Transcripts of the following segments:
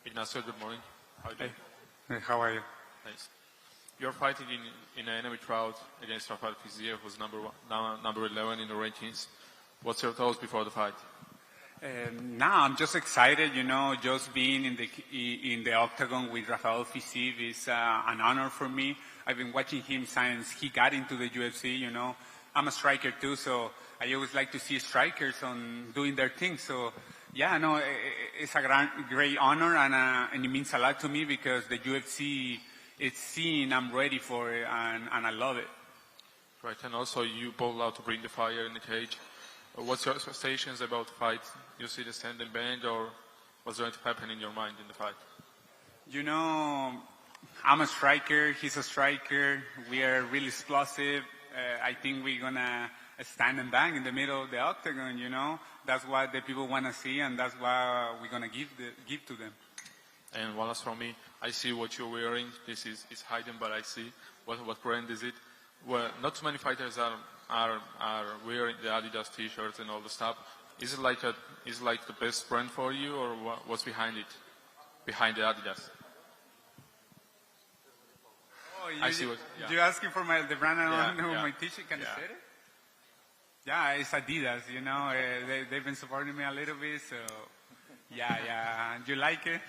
Ignacio, good morning. How are you doing? Hey, how are you? Thanks. You're fighting in an enemy trial against Rafael Fiziev, who's number 11 in the rankings. What's your thoughts before the fight? Now I'm just excited, just being in the octagon with Rafael Fiziev is an honor for me. I've been watching him since he got into the UFC, I'm a striker too, so I always like to see strikers doing their thing. So yeah, no, it's a great honor and it means a lot to me because the UFC, it's seen, I'm ready for it and I love it. Right, and also you pulled out to bring the fire in the cage. What's your expectations about the fight? You see the standing band, or what's going to happen in your mind in the fight? I'm a striker, he's a striker, we are really explosive. I think we're going to stand and bang in the middle of the octagon, That's what the people want to see, and that's what we're going to give to them. And one last from me, I see what you're wearing. This is hidden, but I see. What brand is it? Well, not too many fighters are wearing the Adidas T-shirts and all the stuff. Is it like the best brand for you, or what's behind it? Behind the Adidas? Oh, I see what. Yeah. You're asking for the brand and my T-shirt? Can you Yeah. say it? Yeah, it's Adidas. They've been supporting me a little bit, so yeah. You like it?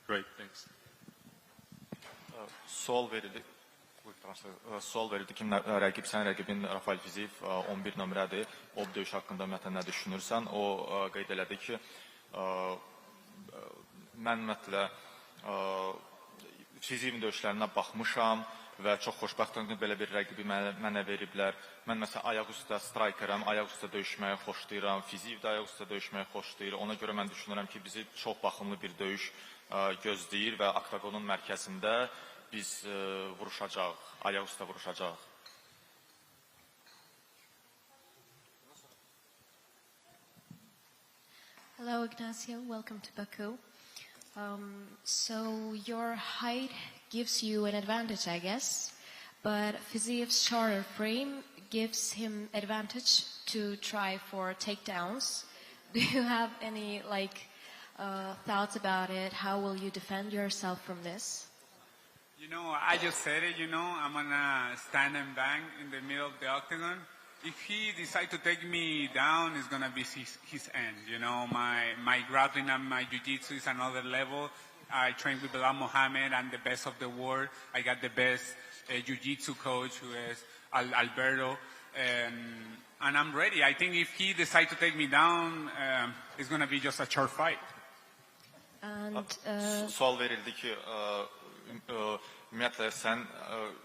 Great, thanks. Sual verildi ki, sənin rəqibin Rafael Fiziev 11 nömrədir. O döyüş haqqında ümumiyyətlə nə düşünürsən? O qeyd elədi ki, mən ümumiyyətlə Fizievin döyüşlərinə baxmışam və çox xoşbəxtəm ki, belə bir rəqibi mənə veriblər. Mən məsələn ayaq üstə strikerəm, ayaq üstə döyüşməyi xoşlayıram, Fiziev də ayaq üstə döyüşməyi xoşlayır. Ona görə mən düşünürəm ki, bizi çox baxımlı bir döyüş gözləyir və oktagonun mərkəzində biz vuruşacaq, ayaq üstə vuruşacaq. Hello, Ignacio. Welcome to Baku. So your height gives you an advantage, I guess, but Fiziev's shorter frame gives him advantage to try for takedowns. Do you have any thoughts about it? How will you defend yourself from this? I just said it, I'm going to stand and bang in the middle of the octagon. If he decides to take me down, it's going to be his end. My grappling and my jiu-jitsu is another level. I train with Bilal Mohammed. I'm the best of the world. I got the best jiu-jitsu coach, who is Alberto. And I'm ready. I think if he decides to take me down, it's going to be just a short fight. Sual verildi ki, ümumiyyətlə sən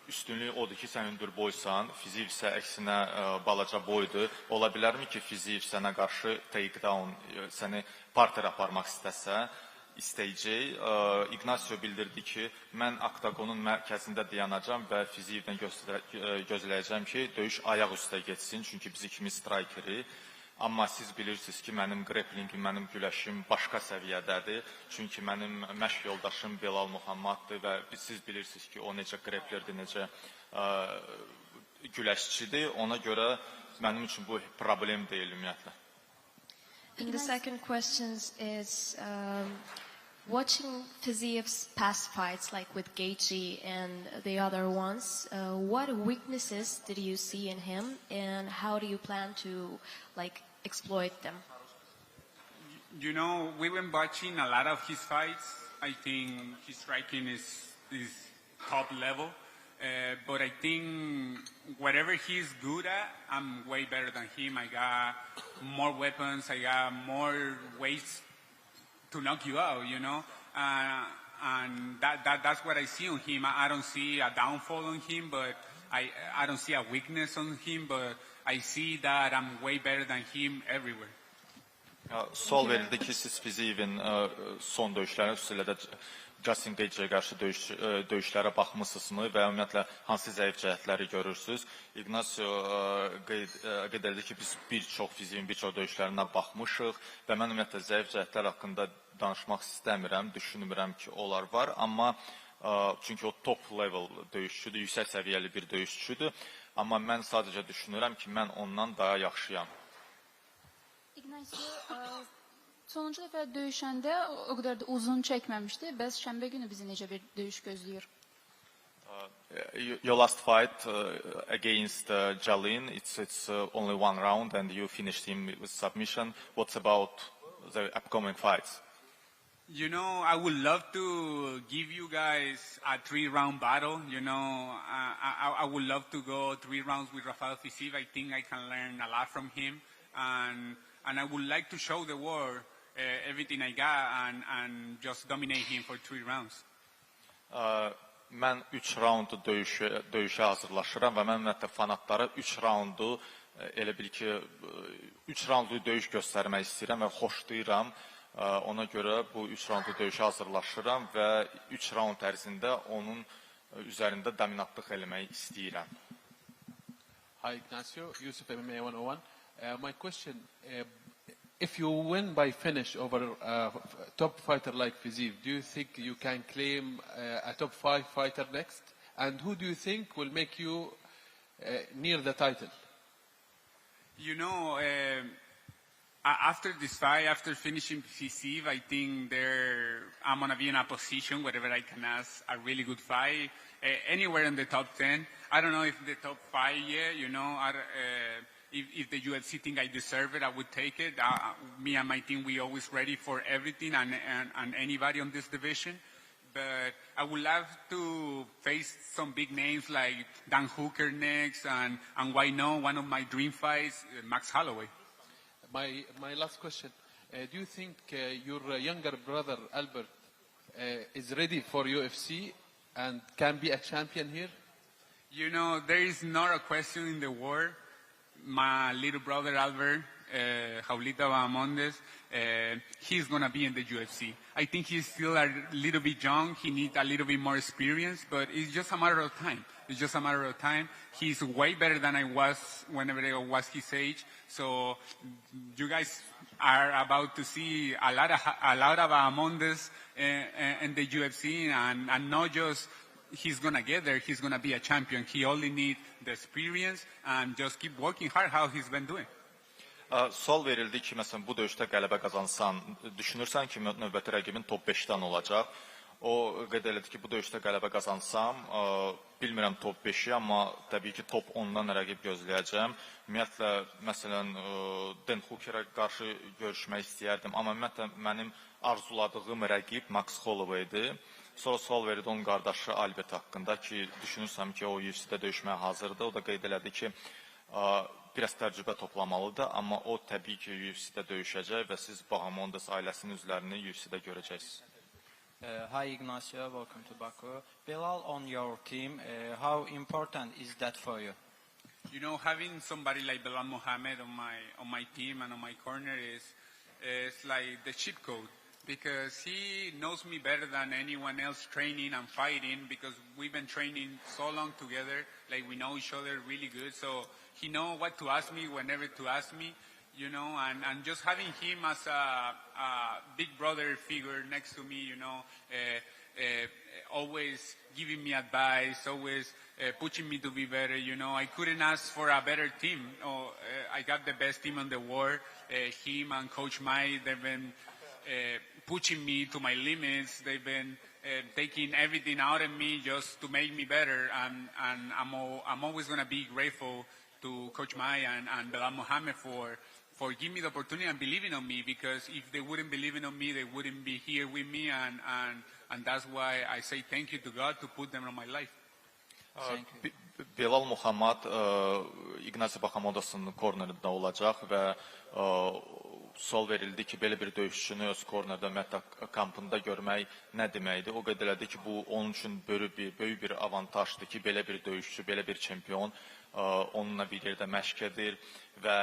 üstünlük odur ki, sən hündür boysan, Fiziev isə əksinə balaca boydur. Ola bilərmi ki, Fiziev sənə qarşı takedown, səni parter aparmaq istəyəcək? Ignacio bildirdi ki, mən oktagonun mərkəzində dayanacam və Fizievdən gözləyəcəm ki, döyüş ayaq üstə geçsin, çünki bizi kimi strikeri. Amma siz bilirsiniz ki, mənim grapplingim, mənim güləşim başqa səviyyədədir. Çünki mənim məşq yoldaşım Bilal Muhammaddır və siz bilirsiniz ki, o necə grapplerdir, necə güləşçidir. Ona görə mənim üçün bu problem deyil ümumiyyətlə. And the second question is, watching Fiziev's past fights, like with Gaethje and the other ones, what weaknesses did you see in him, and how do you plan to exploit them? We've been watching a lot of his fights. I think his striking is top level. But I think whatever he's good at, I'm way better than him. I got more weapons. I got more ways to knock you out, and that's what I see on him. I don't see a downfall on him, but I don't see a weakness on him, but I see that I'm way better than him everywhere. Sual verildi ki, siz Fizievin son döyüşlərinə, xüsusilə də Justin Gaethje'yə qarşı döyüşlərə baxmısınızmı və ümumiyyətlə hansı zəif cəhətləri görürsünüz? Ignacio qeyd edir ki, biz Fizievin bir çox döyüşlərinə baxmışıq və mən ümumiyyətlə zəif cəhətlər haqqında danışmaq istəmirəm, düşünmürəm ki, onlar var, amma çünki o top level döyüşçüdür, yüksək səviyyəli bir döyüşçüdür, amma mən sadəcə düşünürəm ki, mən ondan daha yaxşıyam. Ignacio, Sonuncu dəfə döyüşəndə o qədər də uzun çəkməmişdi. Bəs şənbə günü bizi necə bir döyüş gözləyir? Your last fight against Jalin, it's only one round and you finished him with submission. What about the upcoming fights? You know, I would love to give you guys a 3-round battle. You know, I would love to go 3 rounds with Rafael Fiziev. I think I can learn a lot from him. And I would like to show the world everything I got and just dominate him for 3 rounds. Mən 3 raundu döyüşə hazırlaşıram və mən ümumiyyətlə fanatlara 3 raundu elə bil ki 3 raundlu döyüş göstərmək istəyirəm və xoşlayıram. Ona görə bu 3 raundlu döyüşə hazırlaşıram və 3 raund ərzində onun üzərində dominantlıq eləmək istəyirəm. Hi Ignacio, Yusuf MMA 101. My question, if you win by finish over a top fighter like Fiziev, do you think you can claim a top 5 fighter next? And who do you think will make you near the title? You know, after this fight, after finishing Fiziev, I think I'm going to be in a position wherever I can ask a really good fight, anywhere in the top 10. I don't know if the top 5 yet, you know. If the UFC think I deserve it, I would take it. Me and my team, we always ready for everything and anybody on this division. But I would love to face some big names like Dan Hooker next, and why not, one of my dream fights, Max Holloway. My last question, do you think your younger brother, Albert, is ready for UFC and can be a champion here? You know, there is not a question in the world. My little brother Albert, Jaulita Bahamondes, he's going to be in the UFC. I think he's still a little bit young. He needs a little bit more experience, but it's just a matter of time. It's just a matter of time. He's way better than I was whenever I was his age. So you guys are about to see a lot of Bahamondes in the UFC, and not just he's going to get there, he's going to be a champion. He only needs the experience and just keep working hard how he's been doing. Sual verildi ki, məsələn, bu döyüşdə qələbə qazansan, düşünürsən ki, növbəti rəqibin top 5-dən olacaq. O qeyd elədi ki, bu döyüşdə qələbə qazansam, bilmirəm top 5-i, amma təbii ki, top 10-dan rəqib gözləyəcəm. Ümumiyyətlə, məsələn, Dan Hooker'a qarşı görüşmək istəyərdim, amma ümumiyyətlə, mənim arzuladığım rəqib Max Holloway'dir. Sonra sual verildi onun qardaşı Albert haqqında ki, düşünürsəm ki, o UFC-də döyüşməyə hazırdır. O da qeyd elədi ki, biraz təcrübə toplamalıdır, amma o təbii ki, UFC-də döyüşəcək və siz Bahamondes ailəsinin üzvlərini UFC-də görəcəksiniz. Hi Ignacio, welcome to Baku. Bilal, on your team, how important is that for you? You know, having somebody like Belal Muhammad on my team and on my corner is like the cheat code. Because he knows me better than anyone else training and fighting, because we've been training so long together, like we know each other really good, so he knows what to ask me, whenever to ask me, you know, and just having him as a big brother figure next to me, you know, always giving me advice, always pushing me to be better, you know. I couldn't ask for a better team. I got the best team in the world. Him and Coach Mai, they've been pushing me to my limits. They've been taking everything out of me just to make me better. And I'm always going to be grateful to Coach Mai and Belal Muhammad for giving me the opportunity and believing on me, because if they wouldn't believe in me, they wouldn't be here with me. And that's why I say thank you to God to put them in my life. Belal Muhammad Ignacio Bahamondes'ın kornerində olacaq və sual verildi ki, belə bir döyüşçünü öz kornerdə ümumiyyətlə kampında görmək nə deməkdir? O qeyd elədi ki, bu onun üçün böyük bir avantajdır ki, belə bir döyüşçü, belə bir çempion onunla bir yerdə məşq edir və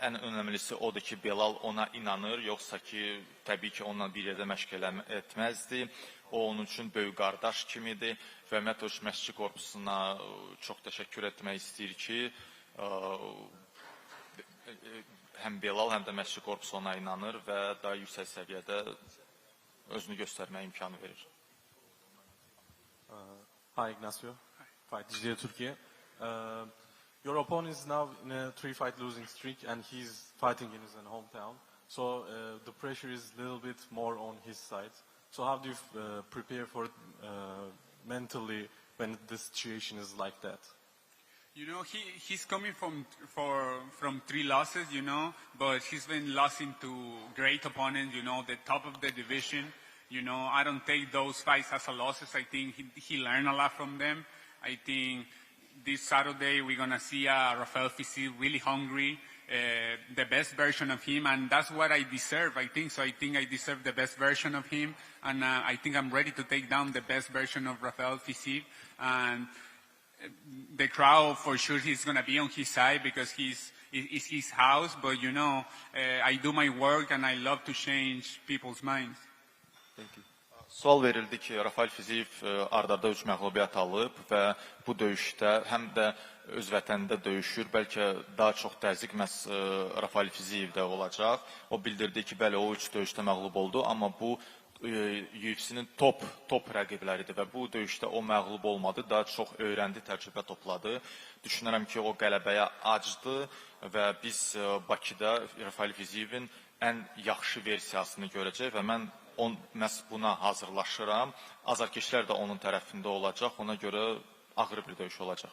ən önəmlisi odur ki, Belal ona inanır, yoxsa ki, təbii ki, onunla bir yerdə məşq etməzdi. O onun üçün böyük qardaş kimidir və ümumiyyətlə məşqçi korpusuna çox təşəkkür etmək istəyir ki, həm Belal, həm də məşqçi korpusu ona inanır və daha yüksək səviyyədə özünü göstərməyə imkanı verir. Hi Ignacio, Fight DJ Turkey. Your opponent is now in a 3-fight losing streak and he's fighting in his hometown. So the pressure is a little bit more on his side. So how do you prepare for it mentally when the situation is like that? You know, he's coming from 3 losses, you know, but he's been losing to great opponents, you know, the top of the division. You know, I don't take those fights as a losses. I think he learned a lot from them. I think this Saturday we're going to see Rafael Fiziev really hungry, the best version of him, and that's what I deserve, I think. So I think I deserve the best version of him, and I think I'm ready to take down the best version of Rafael Fiziev. And the crowd, for sure, he's going to be on his side because it's his house. But, you know, I do my work and I love to change people's minds. Thank you. Sual verildi ki, Rafael Fiziev ard-arda 3 məğlubiyyət alıb və bu döyüşdə həm də öz vətənində döyüşür. Bəlkə daha çox təzyiq məhz Rafael Fizievdə olacaq. O bildirdi ki, bəli, o 3 döyüşdə məğlub oldu, amma bu UFC-nin top rəqibləridir və bu döyüşdə o məğlub olmadı, daha çox öyrəndi, təcrübə topladı. Düşünürəm ki, o qələbəyə acdı və biz Bakıda Rafael Fizievin ən yaxşı versiyasını görəcək və mən məhz buna hazırlaşıram. Azarkeşlər də onun tərəfində olacaq, ona görə ağır bir döyüş olacaq.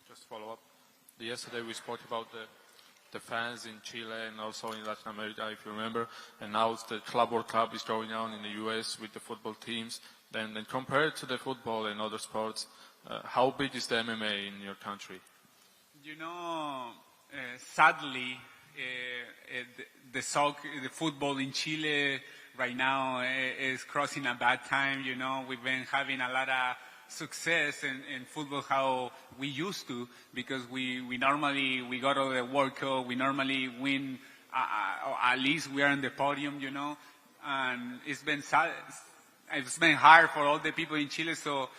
Just follow up. Yesterday we spoke about the fans in Chile and also in Latin America, if you remember, and now the Club World Cup is going on in the US with the football teams. Then compared to the football and other sports, how big is the MMA in your country? You know, sadly, the football in Chile right now is crossing a bad time. You know, we've been having a lot of success in football how we used to, because we normally go to the World Cup, we normally win, at least we are on the podium, you know, and it's been hard for all the people in Chile. So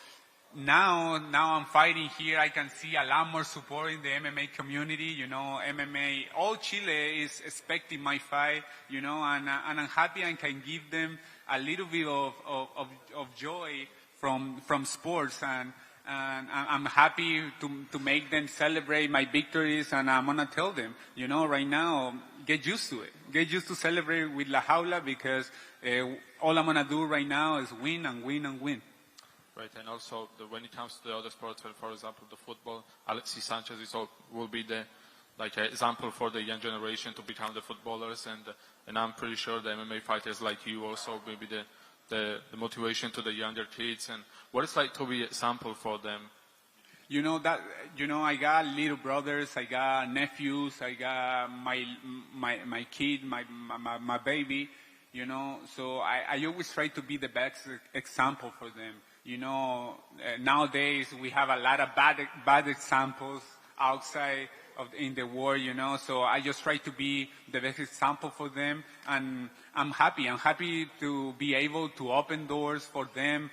now I'm fighting here. I can see a lot more support in the MMA community, you know. MMA, all Chile is expecting my fight, you know, and I'm happy I can give them a little bit of joy from sports, and I'm happy to make them celebrate my victories, and I'm gonna tell them, you know, right now, get used to it. Get used to celebrate with La Jaula, because all I'm gonna do right now is win and win and win. Right, and also when it comes to the other sports, for example, the football, Alexis Sanchez will be the example for the young generation to become the footballers, and I'm pretty sure the MMA fighters like you also will be the motivation to the younger kids. And what it's like to be an example for them. You know I got little brothers, I got nephews, I got my kid, my baby, you know, so I always try to be the best example for them. You know, nowadays we have a lot of bad examples outside in the world, you know, so I just try to be the best example for them, and I'm happy to be able to open doors for them,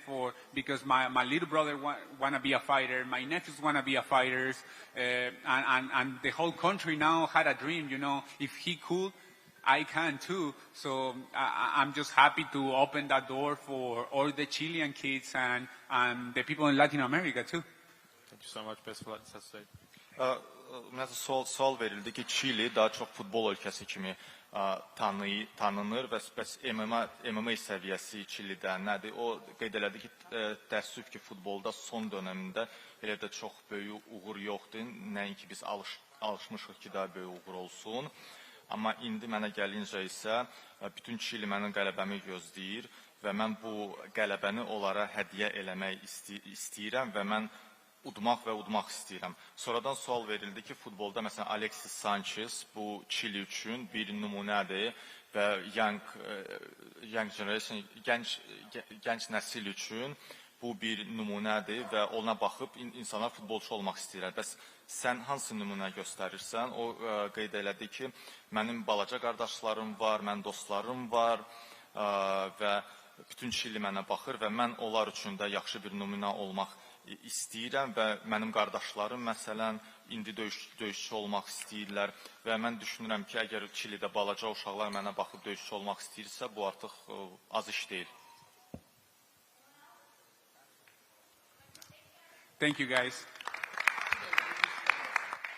because my little brother wanna be a fighter, my nephews wanna be a fighters, and the whole country now had a dream, you know, if he could, I can too. So I'm just happy to open that door for all the Chilean kids and the people in Latin America too. Thank you so much. Best of luck Saturday. Ümumiyyətlə sual verildi ki, Çili daha çox futbol ölkəsi kimi tanınır və bəs MMA səviyyəsi Çilidə nədir? O qeyd elədi ki, təəssüf ki, futbolda son dönəmində elə də çox böyük uğur yoxdur. Nəinki biz alışmışıq ki, daha böyük uğur olsun. Amma indi mənə gəlincə isə bütün Çili mənim qələbəmi gözləyir və mən bu qələbəni onlara hədiyyə eləmək istəyirəm və mən udmaq istəyirəm. Sonradan sual verildi ki, futbolda məsələn Alexis Sanchez bu Çili üçün bir nümunədir və young generation, gənc nəsil üçün bu bir nümunədir və ona baxıb insanlar futbolçu olmaq istəyirlər. Bəs sən hansı nümunə göstərirsən? O qeyd elədi ki, mənim balaca qardaşlarım var, mənim dostlarım var və bütün Çili mənə baxır və mən onlar üçün də yaxşı bir nümunə olmaq istəyirəm və mənim qardaşlarım məsələn indi döyüşçü olmaq istəyirlər və mən düşünürəm ki, əgər Çilidə balaca uşaqlar mənə baxıb döyüşçü olmaq istəyirsə, bu artıq az iş deyil. Thank you guys.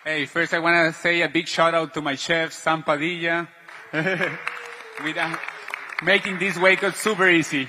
Hey, first I want to say a big shout out to my chef, Sam Padilla, with making this wake up super easy.